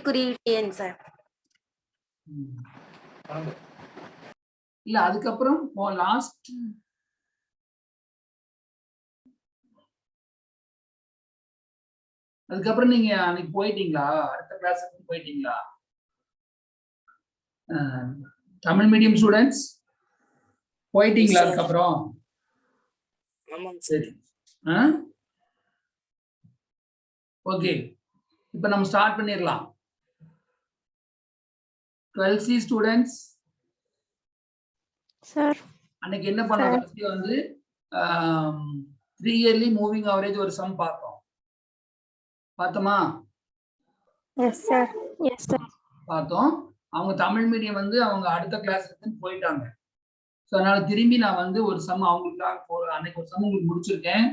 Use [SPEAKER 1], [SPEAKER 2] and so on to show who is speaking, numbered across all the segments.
[SPEAKER 1] குறியீடு சார்.
[SPEAKER 2] இல்ல அதுக்கப்புறம் லாஸ்ட் அதுக்கப்புறம் நீங்க அன்னைக்கு போயிட்டீங்களா? அடுத்த கிளாஸுக்கு போயிட்டீங்களா? தமிழ் மீடியம் ஸ்டூடெண்ட்ஸ் போயிட்டீங்களா? அதுக்கப்புறம் சரி. ஓகே, இப்ப நம்ம ஸ்டார்ட் பண்ணிடலாம். 12C ஸ்டூடெண்ட்ஸ்
[SPEAKER 3] சார்
[SPEAKER 2] அன்னைக்கு என்ன பண்ணோம்? ஃபர்ஸ்ட் வந்து 3 இயர்லி மூவிங் ஆவரேஜ் ஒரு சம் பார்த்தோம். பார்த்தோமா?
[SPEAKER 3] Yes sir. எஸ் சார்
[SPEAKER 2] பார்த்தோம். அவங்க தமிழ் மீடியம் வந்து அவங்க அடுத்த கிளாஸ்க்கு போயிட்டாங்க. ஸோ அதனால திரும்பி நான் வந்து ஒரு சம் அவங்களுக்காக அன்னைக்கு ஒரு சம் உங்களுக்கு முடிச்சிருக்கேன்.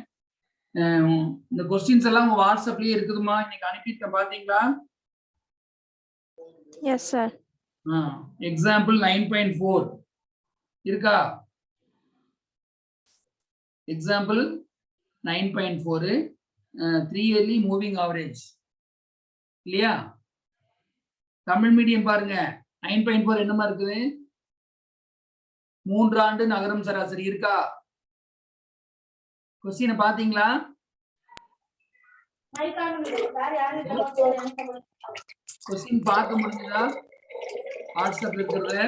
[SPEAKER 2] இந்த கொஸ்டின்ஸ் எல்லாம் உங்க வாட்ஸ்அப்லயே இருக்குதுமா? இன்னைக்கு அனுப்பிட்டேன், பாத்தீங்களா?
[SPEAKER 3] Yes sir.
[SPEAKER 2] எக்ஸாம்பிள் 9.4 இருக்கா? எக்ஸாம்பிள் 9.4 3 இயர்லி மூவிங் ஆவரேஜ் இல்லையா? தமிழ் மீடியம் பாருங்க 9.4 என்னமா இருக்குது? 3 ஆண்டு நகரம் சராசரி இருக்கா? கொஸ்டினை பாத்தீங்களா? கொஸ்டின் பார்க்க முடிஞ்சதா? வாட்ஸ்அப்ல இருக்கிறது.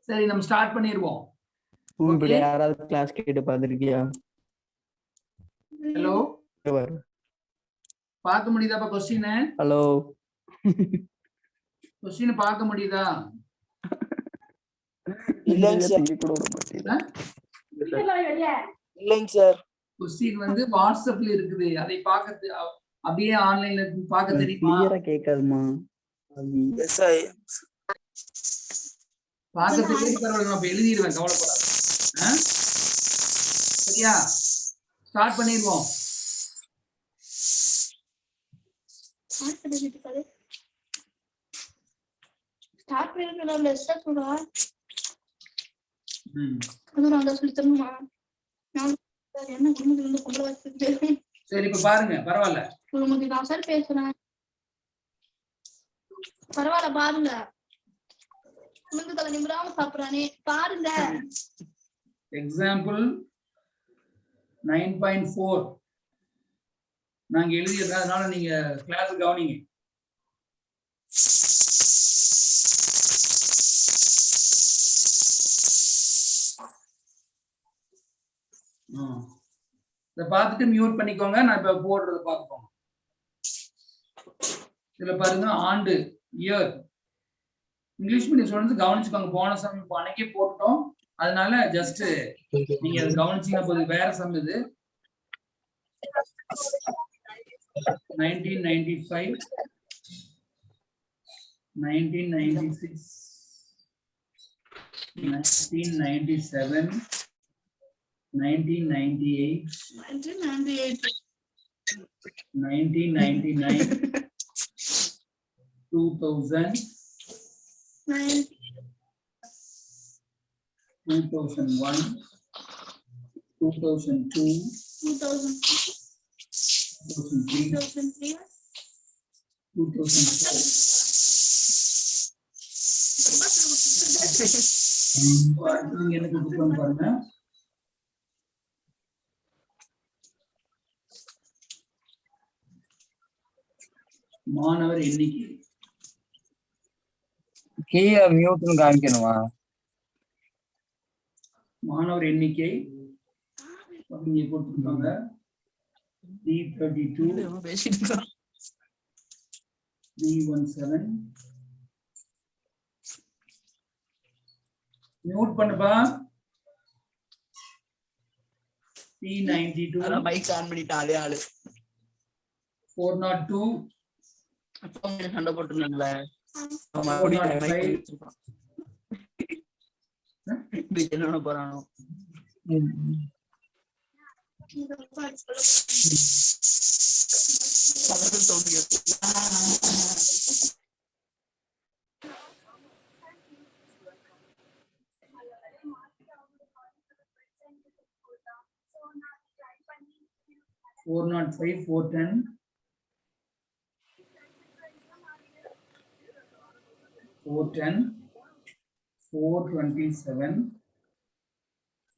[SPEAKER 2] சரி, நம்ம ஸ்டார்ட் பண்ணிடுவோம்.
[SPEAKER 4] யாராவது கிளாஸ் கேட்டு பாத்துருக்கியா?
[SPEAKER 2] ஹலோ, பார்க்க முடியுதாப்பா கொஸ்டின்?
[SPEAKER 4] ஹலோ,
[SPEAKER 2] கொஸ்டின் பார்க்க முடியுதா?
[SPEAKER 4] இல்லைங்க சார்.
[SPEAKER 2] கொஸ்டின் வந்து வாட்ஸ்அப்ல இருக்குது. அதை பார்க்க அப்படியே ஆன்லைன்ல பார்க்க தெரியுமா?
[SPEAKER 4] கேட்காதுமா.
[SPEAKER 2] பார்க்க தெரியாது, பரவாயில்ல, அப்ப எழுதிடுவேன், கவலைப்படாத. சரியா? ஸ்டார்ட் பண்ணிடுவோம். சரி, இப்ப பாருங்க. பரவாயில்ல
[SPEAKER 5] பேசுறேன். பரவாயில்ல பாருங்க. சாப்பிடுறானே பாருங்க.
[SPEAKER 2] எக்ஸாம்பிள் 9.4 நாங்க எழுதியதுனால நீங்க கிளாஸ் கவனிங்க. இதை பார்த்துட்டு மியூட் பண்ணிக்கோங்க. நான் இப்ப போடுறத பார்த்துக்கோங்க. இதுல பாருங்க, ஆண்டு, இயர். இங்கிலீஷ் மீடியம் ஸ்டூடெண்ட்ஸ் கவனிச்சுக்கோங்க. போன சம் இப்போ அன்னைக்கே போட்டோம், அதனால ஜஸ்ட் நீங்க அதை கவனிச்சீங்கன்னா போது. வேற சம் இது. 1995, 1996, 1997, 1998, 1999, 2000, 2001, 2002, 2003, 2004. எனக்கு புத்தகம் பாருங்க. மாணவர் எண்ணிக்கை
[SPEAKER 4] மியூட்னு காமிக்கணுமா?
[SPEAKER 2] மாணவர் எண்ணிக்கை இங்க கொடுத்திருக்காங்க. D32, D17. மியூட் பண்ணுப்பா. P92,
[SPEAKER 4] மைக் ஆன் பண்ணிட்டாலே ஆளு.
[SPEAKER 2] 402,
[SPEAKER 4] சண்டை போட்டுருந்தாங்களே. என்ன போறானோ.
[SPEAKER 2] 405, 410, 410, 427,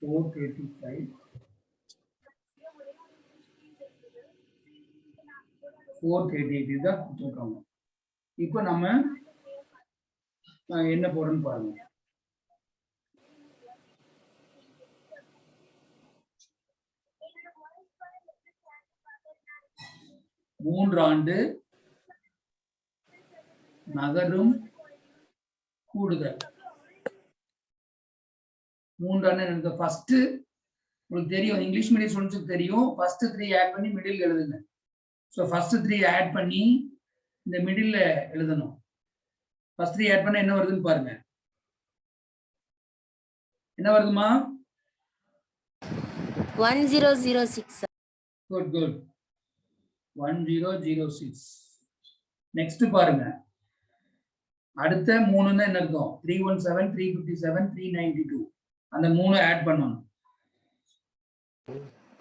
[SPEAKER 2] 435, 438 இதுதான் கொடுத்துருக்காங்க. இப்போ நம்ம என்ன போறோம்னு பாருங்க. மூன்றாண்டு நகரும் கூடுதல். மூன்றாண்டு எனக்கு ஃபர்ஸ்ட் உங்களுக்கு தெரியும், இங்கிலீஷ் மீடியம் ஸ்டூடெண்ட்ஸ்க்கு தெரியும். ஃபர்ஸ்ட் 3 ஆட் பண்ணி மிடில் எழுதுங்க. ஸோ ஃபர்ஸ்ட் 3 ஆட் பண்ணி இந்த மிடில் எழுதணும். ஃபர்ஸ்ட் 3 ஆட் பண்ண என்ன வருதுன்னு பாருங்க. என்ன வருதுமா?
[SPEAKER 1] 1006.
[SPEAKER 2] Good good. 1006. நெக்ஸ்ட் பாருங்க. அடுத்த 3ன்னா என்ன இருக்கும்? 317, 357, 392. அந்த 3 ஆட் பண்ணணும்.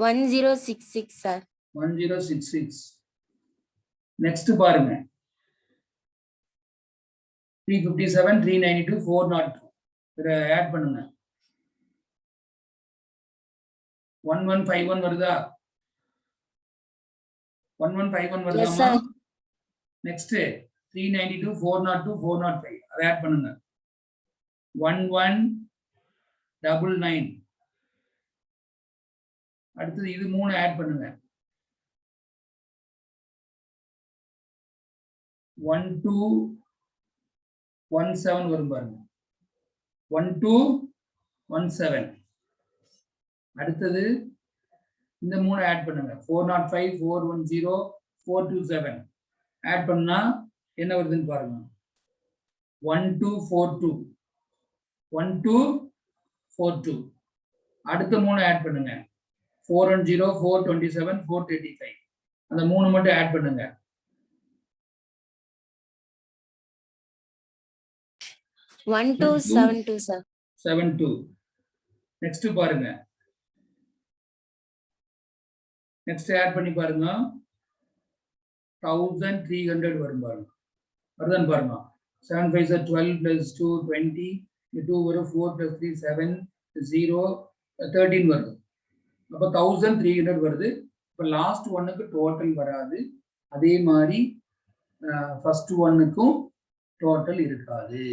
[SPEAKER 1] 1066 sir.
[SPEAKER 2] 1066. நெக்ஸ்ட் பாருங்க. 357, 392, 402. இத ஆட் பண்ணுங்க. 1151 வருதா? 1151
[SPEAKER 1] Yes
[SPEAKER 2] வருதாமா?
[SPEAKER 1] sir.
[SPEAKER 2] நெக்ஸ்ட் 392, 402, 405. அத ஆட் பண்ணுங்க. 1199. அடுத்து இது 3 ஆட் பண்ணுங்க. 1217 வரும் பாருங்க. 1217. அடுத்தது இந்த 3 ஆட் பண்ணுங்க. 405, 410, 427. ஆட் பண்ணா என்ன வருதுன்னு பாருங்க. 1242. 1242. அடுத்த 3 ஆட் பண்ணுங்க. 410, 427, 435. அந்த 3 மட்டும் ஆட் பண்ணுங்க.
[SPEAKER 1] 1272 sir.
[SPEAKER 2] 72. நெக்ஸ்ட் பாருங்க. நெக்ஸ்ட் ஆட் பண்ணி பாருங்க. 1300 வரும் பாருங்க. வருதான் பாருங்க. 7 5 are 12 plus 2 20. 2 வரும். 4 plus 3 7 0 13 வருது. அப்ப 1300 வருது. இப்ப லாஸ்ட் ஒன்னுக்கு டோட்டல் வராது. அதே மாதிரி ஃபர்ஸ்ட் ஒன்னுக்கும் டோட்டல் இருக்காது.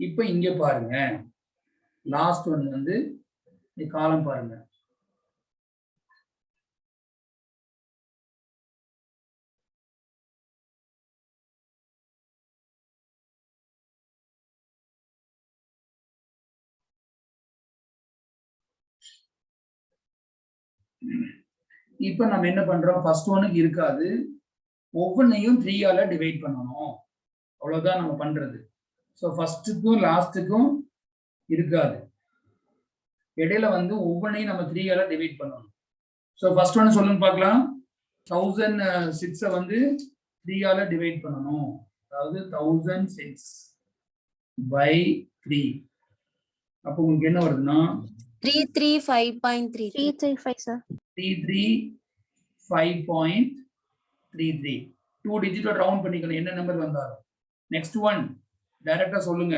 [SPEAKER 2] இப்ப இங்க பாருங்க. லாஸ்ட் ஒன் வந்து காலம் பாருங்க. இப்ப நம்ம என்ன பண்றோம்? ஃபர்ஸ்ட் ஒன்னுக்கு இருக்காது. ஒவ்வொன்னையும் 3 ஆல டிவைட் பண்ணணும். அவ்வளவுதான் நம்ம பண்றது. ஸோ ஃபர்ஸ்ட்டுக்கும் லாஸ்ட்டுக்கும் இருக்காது. இடையில வந்து ஒவ்வொன்றையும் நம்ம 3 ஆல டிவைட் பண்ணணும். ஸோ ஃபர்ஸ்ட் ஒன்னு சொல்லுங்க பார்க்கலாம். 1006 வந்து 3 ஆல டிவைட் பண்ணணும். அதாவது 1006 by 3. அப்போ உங்களுக்கு என்ன வருதுன்னா
[SPEAKER 1] 335.33.
[SPEAKER 3] 335 sir.
[SPEAKER 2] 335.33. 2 டிஜிட் ரவுண்ட் பண்ணிக்கணும் என்ன நம்பர் வந்தாலும். நெக்ஸ்ட் ஒன் டைரக்டா சொல்லுங்க.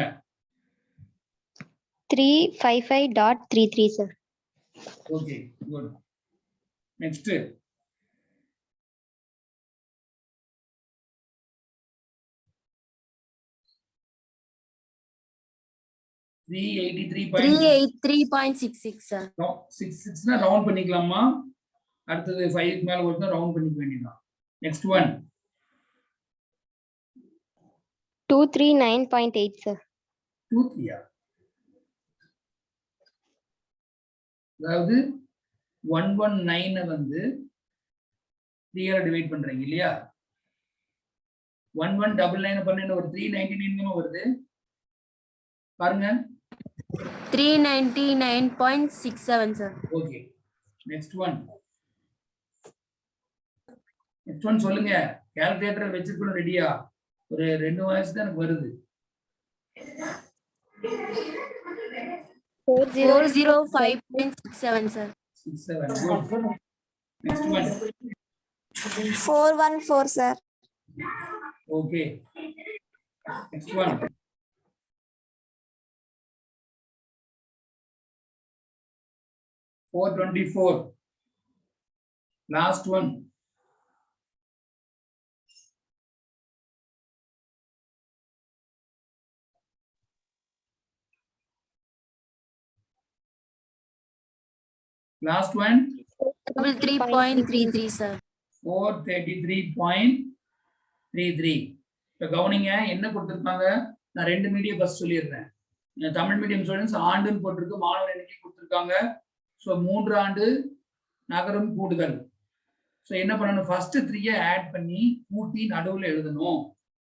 [SPEAKER 3] 355.33 sir.
[SPEAKER 2] Okay good. Next
[SPEAKER 1] 383.66 sir.
[SPEAKER 2] 66 round பண்ணிக்கலாமா? அடுத்தது 5 க்கு மேல வருதுன்னா ரவுண்ட் பண்ணிக்க வேண்டியதுதான். Next one
[SPEAKER 3] 239.8 sir.
[SPEAKER 2] 23. அதாவது 119 வந்து 3 ஆல டிவைட் பண்றீங்க இல்லையா? 1199 பண்ண ஒரு 399 வருது பாருங்க.
[SPEAKER 1] 399.67 sir.
[SPEAKER 2] ஓகே. நெக்ஸ்ட் ஒன் சொல்லுங்க. கால்குலேட்டர் வச்சிருக்கணும் ரெடியா? ஒரு 2 வாய்ஸ் தான் எனக்கு வருது.
[SPEAKER 1] 405.67 sir.
[SPEAKER 2] 67. Good. Next one.
[SPEAKER 6] 414, sir.
[SPEAKER 2] Okay. Next one. Four 24. Last one. Last one.
[SPEAKER 1] 3.33, sir.
[SPEAKER 2] 433.33. இப்ப கவனிங்க என்ன கொடுத்திருப்பாங்க, நான் ரெண்டு மீடியம் ஃபர்ஸ்ட் சொல்லிடுறேன். தமிழ் மீடியம் ஸ்டூடெண்ட்ஸ் ஆண்டுன்னு போட்டிருக்கு, மாணவர் எண்ணிக்கை கொடுத்திருக்காங்க. ஸோ 3 ஆண்டு நகரும் கூடுதல். ஸோ என்ன பண்ணணும், ஃபர்ஸ்ட் 3 ஆட் பண்ணி கூட்டி நடுவுல எழுதணும்.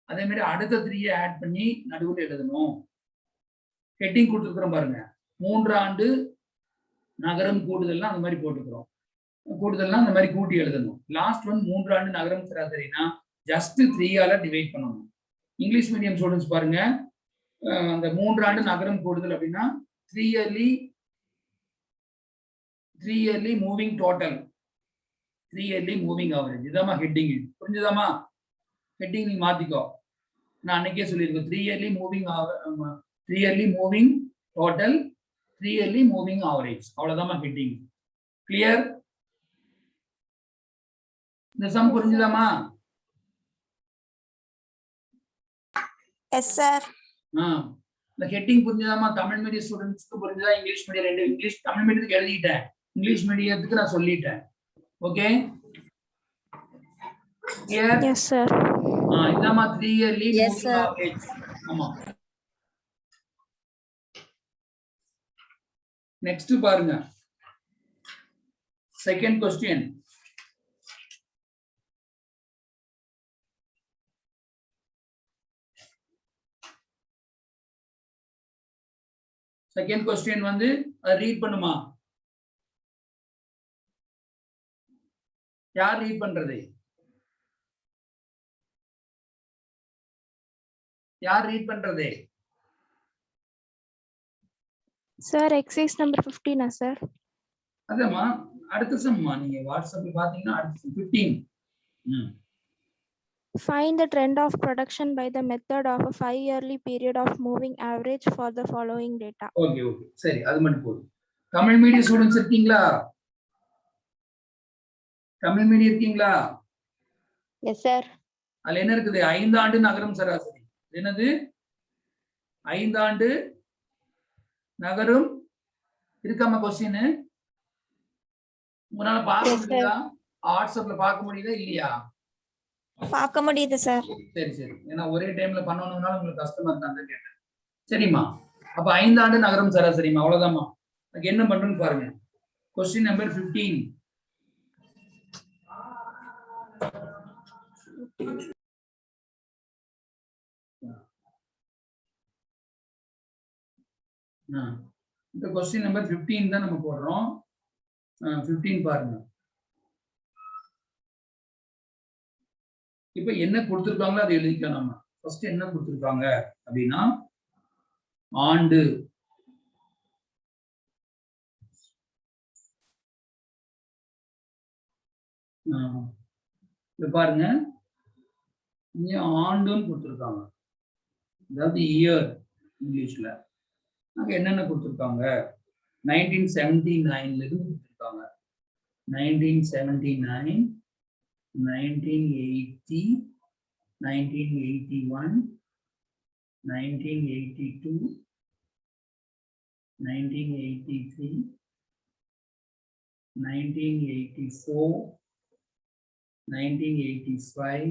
[SPEAKER 2] அதே மாதிரி அடுத்த 3 ஆட் பண்ணி நடுவுல எழுதணும். ஹெட்டிங் கொடுத்துருக்குறோம் பாருங்க, 3 ஆண்டு நகரம் கூடுதல்னா அந்த மாதிரி போட்டுக்கிறோம். கூடுதல்னா அந்த மாதிரி கூட்டி எழுதணும். லாஸ்ட் ஒன் 3 ஆண்டு நகரம் சராசரினா ஜஸ்ட் 3ஆல டிவைட் பண்ணணும். இங்கிலீஷ் மீடியம் ஸ்டூடெண்ட்ஸ் பாருங்க, அந்த 3 ஆண்டு நகரம் கூடுதல் அப்படின்னா 3 yearly moving total, 3 yearly moving average. இதாமா ஹெட்டிங். புரிஞ்சுதாமா? ஹெட்டிங் நீங்க மாத்திக்கோ, நான் அன்னைக்கே சொல்லியிருக்கேன். 3 yearly moving total, 3 yearly moving average. அவ்வளவுதாமா ஹெட்டிங். கிளியர்? இந்த சம் புரிஞ்சுதாமா?
[SPEAKER 6] Yes, sir.
[SPEAKER 2] இந்த ஹெட்டிங் புரிஞ்சுதாமா? தமிழ் மீடியம் ஸ்டூடெண்ட்ஸ்க்கு புரிஞ்சுதா? இங்கிலீஷ் மீடியம் ரெண்டு, இங்கிலீஷ் தமிழ் மீடியத்துக்கு எழுதிட்டேன், இங்கிலீஷ் மீடியத்துக்கு நான் சொல்லிட்டேன். Okay clear?
[SPEAKER 3] Yes, sir.
[SPEAKER 2] இதாமா 3 yearly
[SPEAKER 1] Yes,
[SPEAKER 2] moving
[SPEAKER 1] sir.
[SPEAKER 2] Average. ஆமா. நெக்ஸ்ட் பாருங்க, செகண்ட் क्वेश्चन. செகண்ட் क्वेश्चन வந்து ரீட் பண்ணுமா? யார் ரீட் பண்றது? யார் ரீட் பண்றது?
[SPEAKER 3] Sir, exercise number 15, sir.
[SPEAKER 2] அதேமா அடுத்த சம்மா, நீங்க வாட்ஸ்அப்ல பாத்தீங்கன்னா அடுத்த 15.
[SPEAKER 3] Find the trend of production by the method of a 5-yearly period of moving average for the following data.
[SPEAKER 2] Okay okay சரி, அது மட்டும் போதும். தமிழ் மீடியம் ஸ்டூடெண்ட்ஸ் இருக்கீங்களா? தமிழ் மீடியம் இருக்கீங்களா?
[SPEAKER 3] Yes, sir.
[SPEAKER 2] அதுல என்ன இருக்குது? 5 ஆண்டு நகரம் சராசரி. என்னது? 5 ஆண்டு நகரும் இருக்காம क्वेश्चन உங்களால பார்க்க முடியுதா? வாட்ஸ்அப்ல பார்க்க முடியுதா இல்லையா?
[SPEAKER 6] பார்க்க முடியுது, sir.
[SPEAKER 2] சரி சரி, ஏன்னா ஒரே டைம்ல பண்ணணும்னால உங்களுக்கு கஷ்டமா இருந்தாங்க கேட்டேன். சரிம்மா, அப்ப 5 ஆண்டு நகரம் சராசரிமா, அவ்வளவுதாம்மா. அதுக்கு என்ன பண்றேன்னு பாருங்க. Question number 15. இந்த क्वेश्चन நம்பர் 15 தான் நம்ம போடுறோம். 15 பாருங்க. இப்ப என்ன கொடுத்திருக்காங்களோ அதை எழுதிக்கலாம். நம்ம ஃபர்ஸ்ட் என்ன கொடுத்திருக்காங்க அப்படின்னா ஆண்டு, இப்ப பாருங்க இங்க ஆண்டுன்னு கொடுத்திருக்காங்க, அதாவது இயர் இங்கிலீஷ்ல. அங்க என்னென்ன கொடுத்திருக்காங்க? 1979ல இருந்து கொடுத்திருக்காங்க. 1979, 1980, 1981, 1982, 1983, 1984, 1985,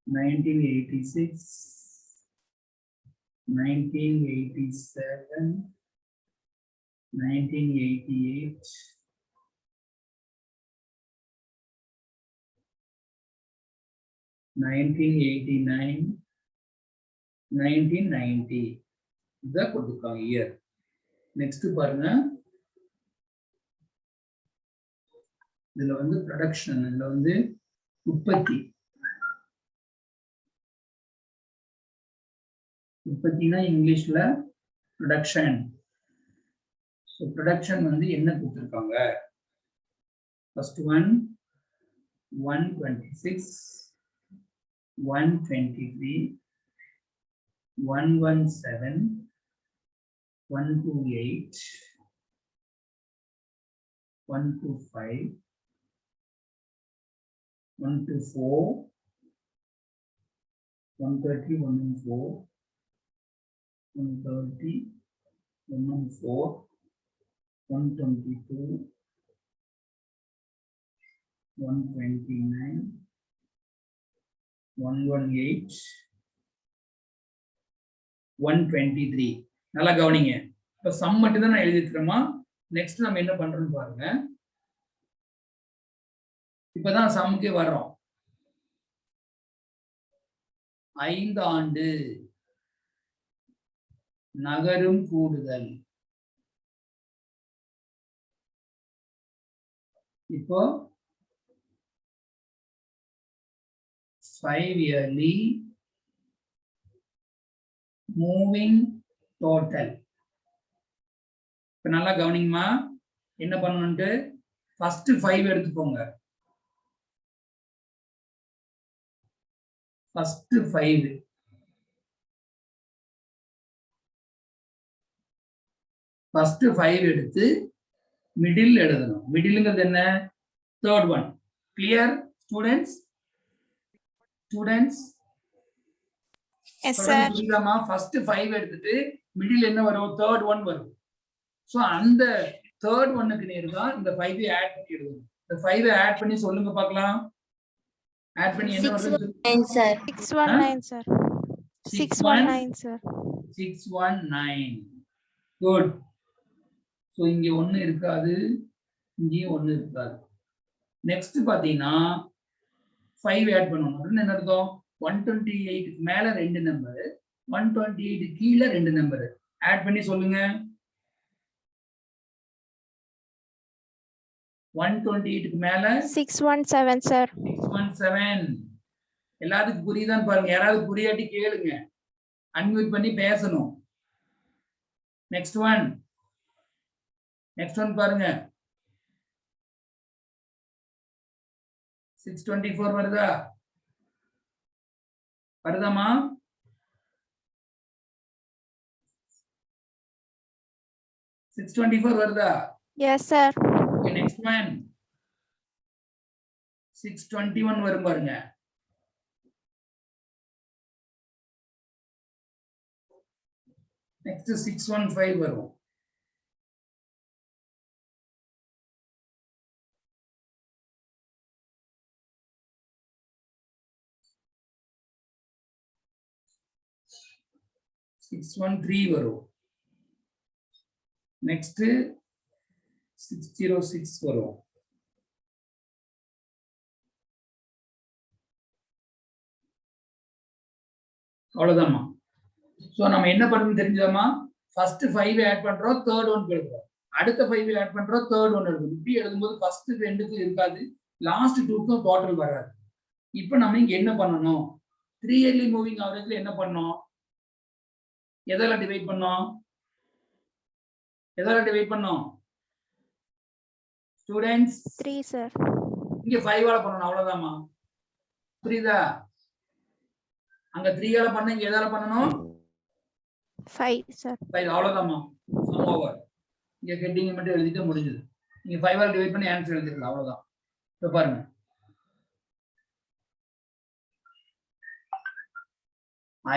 [SPEAKER 2] 1986, 1987, 1988, 1989, 1990. இதான் கொடுத்திருக்காங்க இயர். நெக்ஸ்ட் பாருங்க, இதுல வந்து ப்ரொடக்ஷன், இதுல வந்து உற்பத்தி. உற்பத்தினா இங்கிலீஷ்ல ப்ரொடக்ஷன். ஸோ ப்ரொடக்ஷன் வந்து என்ன கொடுத்துருக்காங்க? First one 126, 123, 117, 128, 125, 124, 130, 114, 130, 114, 122, 129, 118, 123. நல்லா கவனிங்க. இப்ப சம் மட்டும் தான் நான் எழுதிருக்கேமா. நெக்ஸ்ட் நம்ம என்ன பண்றோம்னு பாருங்க. இப்பதான் சம்முக்கே வர்றோம். 5 ஆண்டு நகரும் கூடுதல். இப்போ 5 yearly மூவிங் டோட்டல். இப்ப நல்லா கவனிங்கம்மா. என்ன பண்ணணும்ட்டு ஃபர்ஸ்ட் 5 எடுத்துக்கோங்க. ஃபர்ஸ்ட் 5 எடுத்து மிடில் எழுதணும். மிடில்ங்கிறது என்ன? Third one. Clear students?
[SPEAKER 6] Yes sir.
[SPEAKER 2] புரியுதாமா? ஃபர்ஸ்ட் 5 எடுத்துட்டு மிடில் என்ன வரும்? தேர்ட் ஒன் வரும். சோ அந்த தேர்ட் ஒன்னுக்கு நேர் தான் இந்த 5 ஆட் பண்ணி எழுதணும். இந்த 5 ஆட் பண்ணி சொல்லுங்க பார்க்கலாம். ஆட் பண்ணி என்ன வருது?
[SPEAKER 1] 9 sir.
[SPEAKER 3] 619 sir. 619 sir.
[SPEAKER 2] 619. Good. So இங்க 1 இருக்காது, இங்கேயும் 1 இருக்காது. நெக்ஸ்ட் பாத்தீங்கன்னா 5 ஆட் பண்ணணும். என்ன அர்த்தம்? 128 மேல 2 நம்பர், 128 கீழ 2 நம்பர் ஆட் பண்ணி சொல்லுங்க. 128க்கு மேல
[SPEAKER 3] 617 sir.
[SPEAKER 2] 617. எல்லாத்துக்கும் புரியுதான்னு பாருங்க. யாராவது புரியாட்டி கேளுங்க. அன்மியூட் பண்ணி பேசணும். நெக்ஸ்ட் ஒன் பாருங்க. 624 வருதா? வருதாமா? Six 24 வருதா?
[SPEAKER 3] Yes sir.
[SPEAKER 2] Okay, next one. 621 வரும் பாருங்க. Next 615 வரும். Six 113 வரும். Next 606 வரும். அவ்வளவுதான்மா. சோ நம்ம என்ன பண்ணணும் தெரிஞ்சதாமா? ஃபர்ஸ்ட் 5 ஆட் பண்றோம், தேர்ட் ஒன் எழுதுறோம். அடுத்த 5 ஆட் பண்றோம், தேர்ட் ஒன் எழுதுறோம். இப்படி எழுதும்போது ஃபர்ஸ்ட் 2க்கு இருக்காது, லாஸ்ட் 2க்கும் டோட்டல் வராது. இப்போ நம்ம இங்க என்ன பண்ணணும்? 3 இயர்லி மூவிங் ஆவரேஜ்ல என்ன பண்ணோம்? எதால டிவைட் பண்ணோம்? Students
[SPEAKER 3] 3 sir.
[SPEAKER 2] இங்க 5 ஆல பண்ணனும். அவ்வளவுதான்மா. புரியுதா? அங்க 3 ஆல பண்ண, இங்க எதால பண்ணனும்?
[SPEAKER 3] 5 sir.
[SPEAKER 2] 5. அவ்வளவுதான்மா. Sum over. இங்க ஹெட்டிங் மட்டும் எழுதிட்டு முடிஞ்சது. நீங்க 5 ஆல டிவைட் பண்ணி ஆன்சர் எழுதிடலாம். அவ்வளவுதான். இப்ப பாருங்க.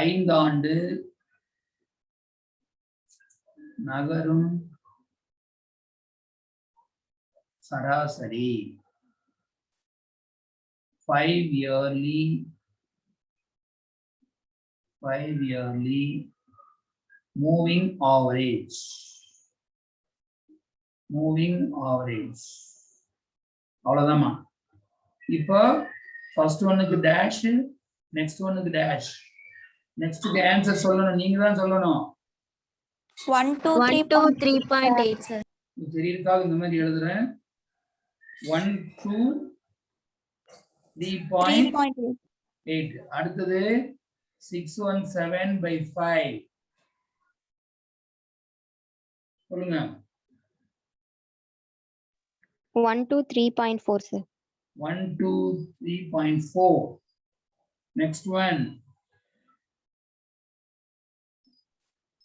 [SPEAKER 2] 5 ஆண்டு நகரும் சராசரி. 5 yearly moving average. அவ்வளவுதான்மா. இப்போ ஃபர்ஸ்ட் ஒன்னுக்கு டேஷ், நெக்ஸ்ட் ஒன்னுக்கு டேஷ். நெக்ஸ்ட்க்கு ஆன்சர் சொல்லணும். நீங்க தான் சொல்லணும்.
[SPEAKER 1] 123.8 sir.
[SPEAKER 2] தெரியறதுக்காக இந்த மாதிரி எழுதுறேன். 123.8. அடுத்தது 617/5 சொல்லுங்க.
[SPEAKER 7] 1 to 3.4, sir.
[SPEAKER 2] 1 to 3.4. Next one.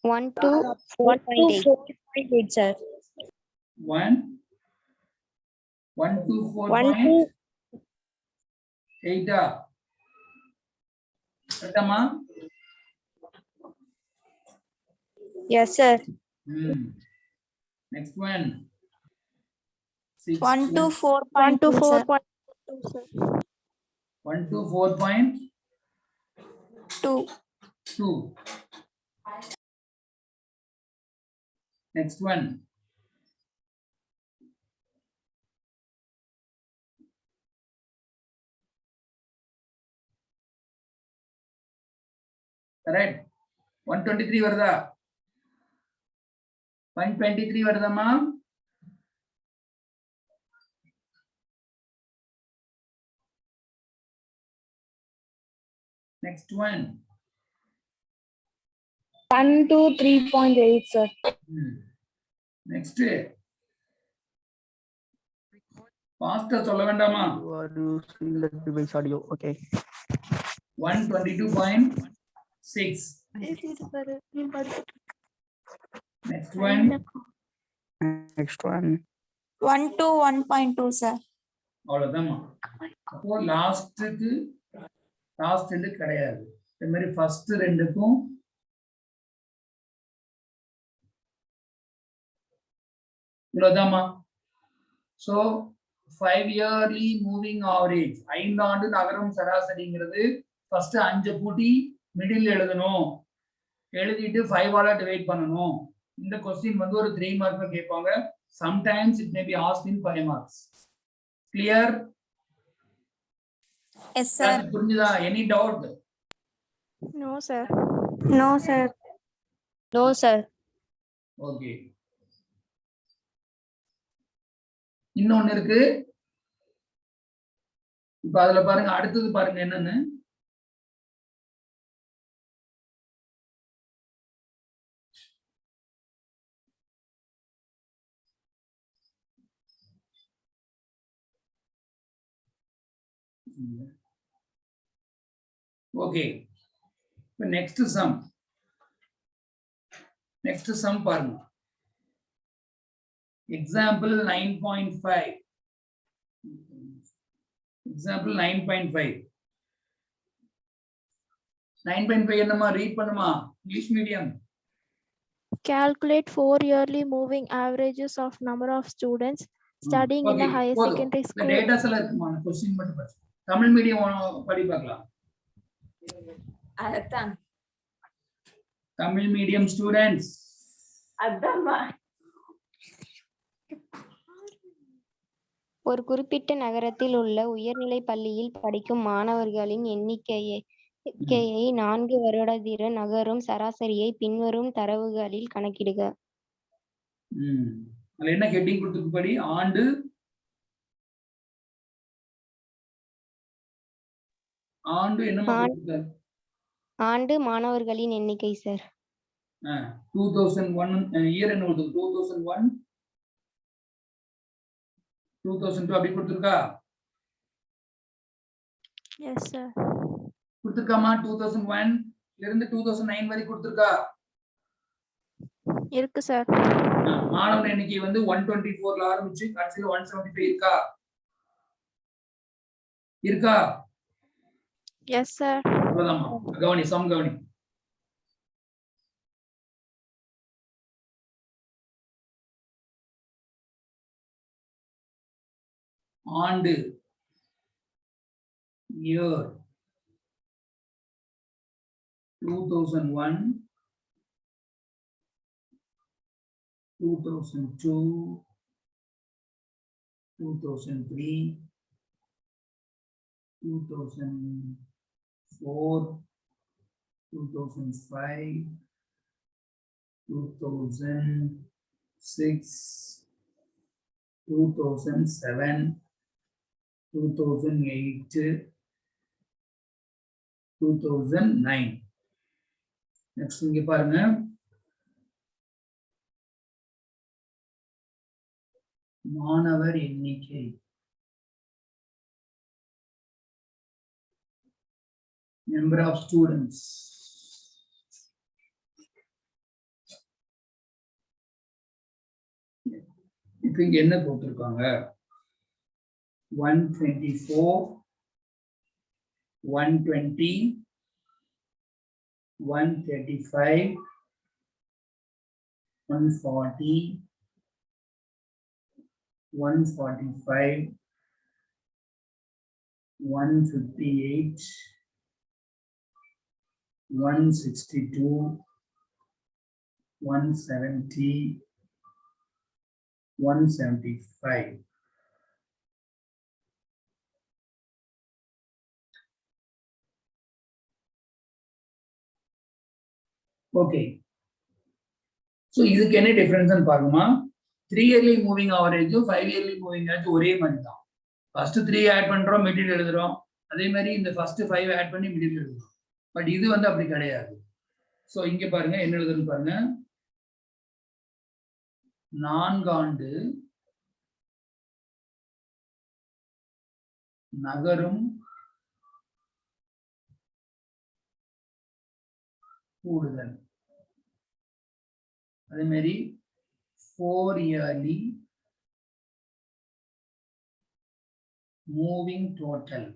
[SPEAKER 7] 1 to 4.8.
[SPEAKER 6] 4.8, sir.
[SPEAKER 2] 1 to
[SPEAKER 6] 1 to
[SPEAKER 2] 4.8. Correct-ஆமா?
[SPEAKER 6] yes, sir.
[SPEAKER 2] Next one. 6
[SPEAKER 6] 1 to
[SPEAKER 3] 1 to
[SPEAKER 6] 4.2, sir.
[SPEAKER 3] 4.2, sir.
[SPEAKER 2] 1 to 4.2.
[SPEAKER 6] 2.
[SPEAKER 2] Next one. Correct. 123 வருதா? 123 வருதாமா? Next one.
[SPEAKER 6] 1 to 3.8, sir.
[SPEAKER 2] Next. Faster சொல்ல வேண்டாமா?
[SPEAKER 4] device audio. Okay.
[SPEAKER 2] 122.6. Next one.
[SPEAKER 4] Next one.
[SPEAKER 6] 1 to 1.2, sir.
[SPEAKER 2] அவ்வளவுதான்மா. அப்போ last கிடையாது. இந்த மாதிரி first ரெண்டுக்கும் இவ்வளவுதான்மா. So 5 yearly moving average 5 ஆண்டு நகரும் சராசரிங்கிறது ஃபர்ஸ்ட் 5 கூட்டி மிடில் எழுதணும். எழுதிட்டு 5ஆல டிவைட் பண்ணணும். இந்த क्वेश्चन வந்து ஒரு 3 மார்க் கேட்பாங்க. Sometimes it may be asked in 5 marks. Clear?
[SPEAKER 6] Yes, sir.
[SPEAKER 2] புரிஞ்சுதா? Any doubt?
[SPEAKER 3] No, sir.
[SPEAKER 6] No, sir.
[SPEAKER 7] No, sir.
[SPEAKER 2] Okay. இன்னொன்னு இருக்கு. இப்ப அதுல பாருங்க, அடுத்தது பாருங்க என்னன்னு. Okay. Next sum. Next sum பாருங்க. Example 9.5. Example 9.5. 9.5 என்னமா ரீட் பண்ணுமா? English medium.
[SPEAKER 3] Calculate 4 yearly moving averages of number of students studying in a higher secondary
[SPEAKER 2] இந்த
[SPEAKER 3] school.
[SPEAKER 2] டேட்டாஸ் எல்லாம் இருக்குமா? क्वेश्चन மட்டும் பாருங்க. தமிழ் மீடியம் படி பார்க்கலாம்.
[SPEAKER 1] அதான்
[SPEAKER 2] தமிழ் மீடியம் ஸ்டூடண்ட்ஸ்.
[SPEAKER 1] அதான்மா.
[SPEAKER 7] ஒரு குறிப்பிட்ட நகரத்தில் உள்ள உயர்நிலைப் பள்ளியில் படிக்கும் மாணவர்களின் எண்ணிக்கையை 4 வருடாந்திர நகரும் சராசரியை பின்வரும் தரவுகளில் கணக்கிடுக.
[SPEAKER 2] அதுல என்ன ஹெட்டிங் கொடுத்துருக்கு படி? ஆண்டு என்னமா கொடுத்துருக்கு?
[SPEAKER 7] ஆண்டு மாணவர்களின் எண்ணிக்கை சார்.
[SPEAKER 2] 2001 இயர் என்ன கொடுத்து? 2001 2002 அப்படி கொடுத்துருக்கா?
[SPEAKER 3] Yes, sir.
[SPEAKER 2] கொடுத்துருக்காமா? 2001 இருந்து 2009 வரை கொடுத்துருக்கா?
[SPEAKER 3] இருக்கு சார்.
[SPEAKER 2] மாணவர் எண்ணிக்கை வந்து 124ல ஆரம்பிச்சு கடைசியில 175 இருக்கா? இருக்கா?
[SPEAKER 3] Yes, sir.
[SPEAKER 2] அவ்வளவுதாமா. கவனி, சம் கவனி. ஆண்டு year 2001 2002 2003 2004 2005 2006 2007 2008 2009. நெக்ஸ்ட் இங்க பாருங்க, மாணவர் எண்ணிக்கை number of students. இப்போ இங்க என்ன போட்டிருக்காங்க 124 120 135 140 145 158 162 170 175. Okay. So இதுக்கு என்ன டிஃபரன்ஸ் பாருமா 3 இயர்லி மூவிங் ஆவரேஜும் 5 இயர்லி மூவிங் ஆவரேஜ் ஒரே மாதிரி தான். ஃபர்ஸ்ட் 3 ஆட் பண்றோம் மிடில் எழுதுறோம், அதே மாதிரி இந்த ஃபர்ஸ்ட் 5 ஆட் பண்ணி மிடில் எழுதுறோம். பட் இது வந்து அப்படி கிடையாது. சோ இங்க பாருங்க என்ன எழுதுன்னு பாருங்க, 4 ஆண்டு நகரும் கூடுதல், அதே மாதிரி 4 இயர்லி மூவிங் டோட்டல்.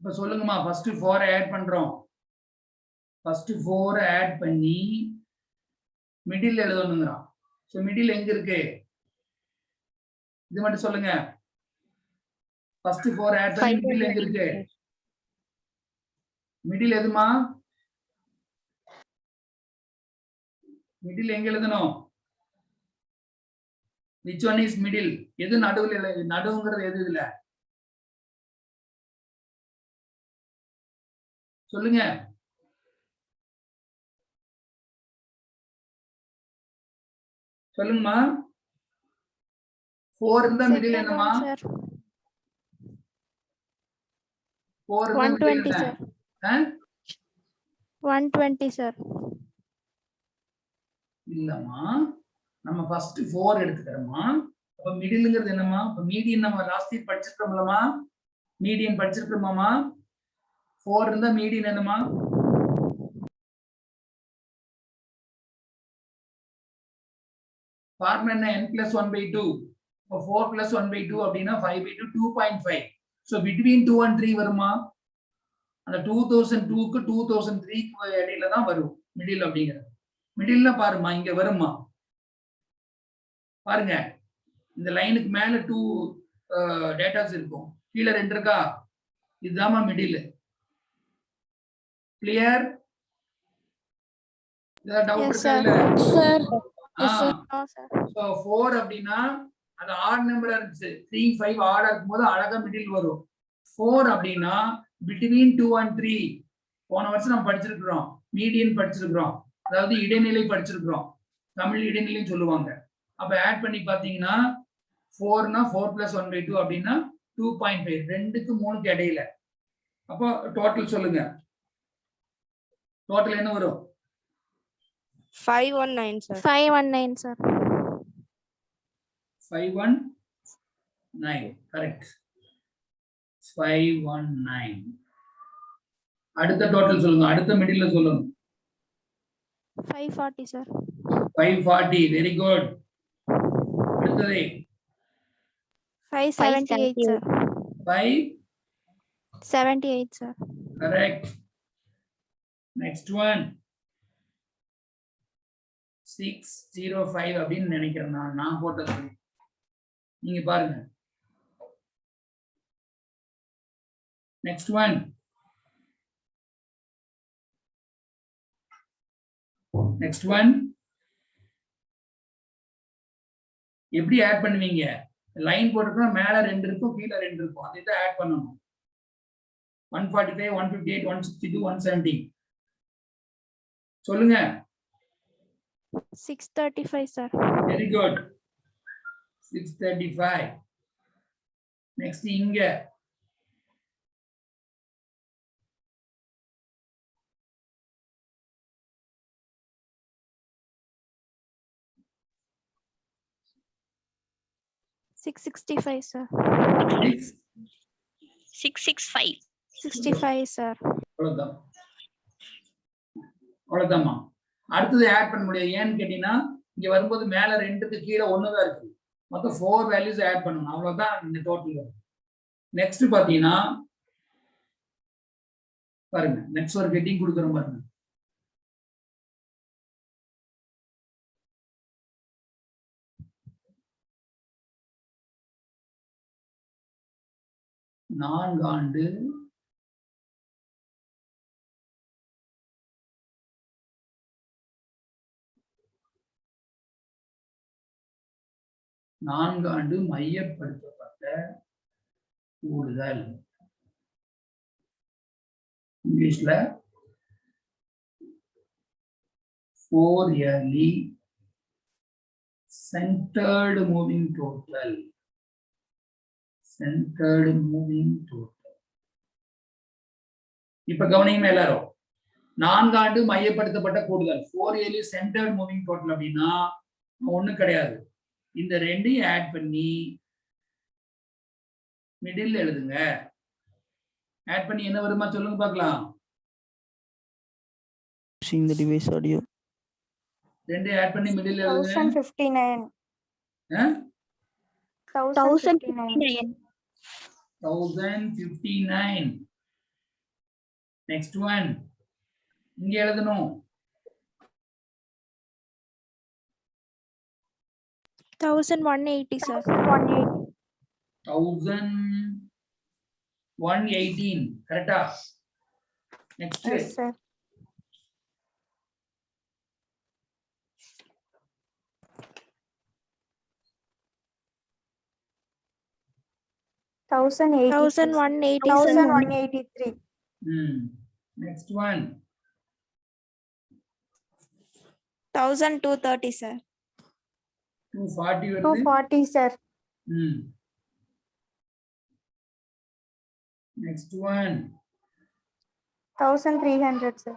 [SPEAKER 2] இப்ப சொல்லுங்கம்மா, ஃபர்ஸ்ட் 4 ஆட் பண்றோம், ஃபர்ஸ்ட் 4 ஆட் பண்ணி மிடில் எழுதணுங்கிறான். சோ மிடில் எங்க இருக்கு, இது மட்டும் சொல்லுங்க. ஃபர்ஸ்ட் 4 ஆட் பண்ணி மிடில் எங்க இருக்கு, மிடில் எதுமா, மிடில் எங்க எழுதணும், which one is middle, எது நடுவுல, நடுவுங்கிறது எது இதுல சொல்லுங்க. சொல்லுங்கம்மா. 4 இருந்தா மிடில் என்னமா, 4 இருந்தா மிடில் என்ன,
[SPEAKER 3] 120 sir.
[SPEAKER 2] இல்லம்மா, நம்ம ஃபர்ஸ்ட் 4 எடுத்துக்கிறோமா, அப்ப மிடில்ங்கிறது என்னமா, அப்ப மீடியன் நம்ம லாஸ்ட் இயர் படிச்சிருக்கோம்லமா, மீடியன் படிச்சிருக்கோமாமா. 4 இருந்தா மீடியன் என்னமா, ஃபார்முலா என்ன, n plus 1/2. இப்போ 4 plus 1/2 அப்படின்னா 5/2 2.5. ஸோ பிட்வீன் 2 and 3 வருமா, அந்த 2002க்கு 2003க்கு இடையில தான் வரும் மிடில் அப்படிங்கிறது. மிடில்ல பாருமா இங்க வருமா, பாருங்க இந்த லைனுக்கு மேல 2 டேட்டாஸ் இருக்கும், கீழே 2 இருக்கா, இதுதான்மா மிடில். கிளியர்? ஏதாவது டவுட் இருக்கா இல்ல?
[SPEAKER 6] Sir.
[SPEAKER 3] No sir.
[SPEAKER 2] சோ 4 அப்படின்னா அது ஆட் நம்பரா இருந்துச்சு, 3 5 ஆடா இருக்கும்போது அழகா மிடில் வரும். 4 அப்படின்னா பிட்வீன் 2 and 3. போன வருஷம் நம்ம படிச்சிருக்கிறோம், மீடியன் படிச்சிருக்கிறோம், அதாவது இடைநிலை படிச்சிருக்கிறோம், தமிழ் இடைநிலைன்னு சொல்லுவாங்க. அப்ப ஆட் பண்ணி பாத்தீங்கன்னா 4னா 4 plus 1/2 அப்படின்னா 2.5, 2க்கு 3க்கு இடையில. அப்போ டோட்டல் சொல்லுங்க, டோட்டல் என்ன வரும்,
[SPEAKER 6] 519 sir.
[SPEAKER 3] 519 sir.
[SPEAKER 2] 519. கரெக்ட், 519. அடுத்த டோட்டல் சொல்லுங்க, அடுத்த மிடில்ல சொல்லுங்க.
[SPEAKER 3] 540 sir.
[SPEAKER 2] 540. Very good. அடுத்தது
[SPEAKER 3] 578 sir.
[SPEAKER 2] 578.
[SPEAKER 3] sir.
[SPEAKER 2] Correct. Next one 605 அப்படின்னு நினைக்கிறேன், நான் போட்டது. நீங்க பாருங்க. நெக்ஸ்ட் ஒன் எப்படி ஆட் பண்ணுவீங்க, லைன் போட்டுட்டோம், மேல 2 இருக்கும் கீழே 2 இருக்கும், அதை தான் ஆட் பண்ணணும். 145 158 162 170 சொல்லுங்க.
[SPEAKER 3] 635 sir.
[SPEAKER 2] Very good, 635. நெக்ஸ்ட் இங்க
[SPEAKER 3] 665, sir.
[SPEAKER 8] 665.
[SPEAKER 3] 65, sir.
[SPEAKER 2] அவ்வளவுதான் அவ்வளவுதாம்மா. அடுத்தது ஆட் பண்ண முடியாது. ஏன்னு கேட்டீங்கன்னா இங்க வரும்போது மேல 2க்கு கீழே 1 தான் இருக்கு. மொத்தம் 4 வேல்யூஸ் ஆட் பண்ணணும். அவ்வளவுதான் இந்த டோட்டல் வரும். நெக்ஸ்ட் பாத்தீங்கன்னா பாருங்க, நெக்ஸ்ட் ஒரு ஹெட்டிங் கொடுக்குறோம் பாருங்க. நான்காண்டு மையப்படுத்தப்பட்ட கூடுதல். இங்கிலீஷ்ல 4 yearly centered moving total. Centered moving total. இப்ப கவனிங்க எல்லாரும். 4 ஆண்டு மையப்படுத்தப்பட்ட கூடுதல் 4 yearly centered moving total அப்படின்னா ஒண்ணு கிடையாது. இந்த ரெண்டையும் ஆட் பண்ணி மிடில் எழுதுங்க. ஆட் பண்ணி என்ன வருமா சொல்லுங்க பார்க்கலாம்.
[SPEAKER 4] Using the device audio.
[SPEAKER 2] ரெண்டு ஆட் பண்ணி மிடில் எழுதுங்க.
[SPEAKER 6] 1059.
[SPEAKER 8] 1059.
[SPEAKER 2] 1059. நெக்ஸ்ட் ஒன் இங்க எழுதணும்.
[SPEAKER 3] 1180, sir.
[SPEAKER 2] 1118. கரெக்டா? Next
[SPEAKER 6] Yes, sir.
[SPEAKER 3] 1180, sir.
[SPEAKER 6] 1183.
[SPEAKER 2] Next one
[SPEAKER 6] 1230, sir.
[SPEAKER 2] 240 வருது.
[SPEAKER 6] 240, sir.
[SPEAKER 2] Next one
[SPEAKER 6] 1300, sir.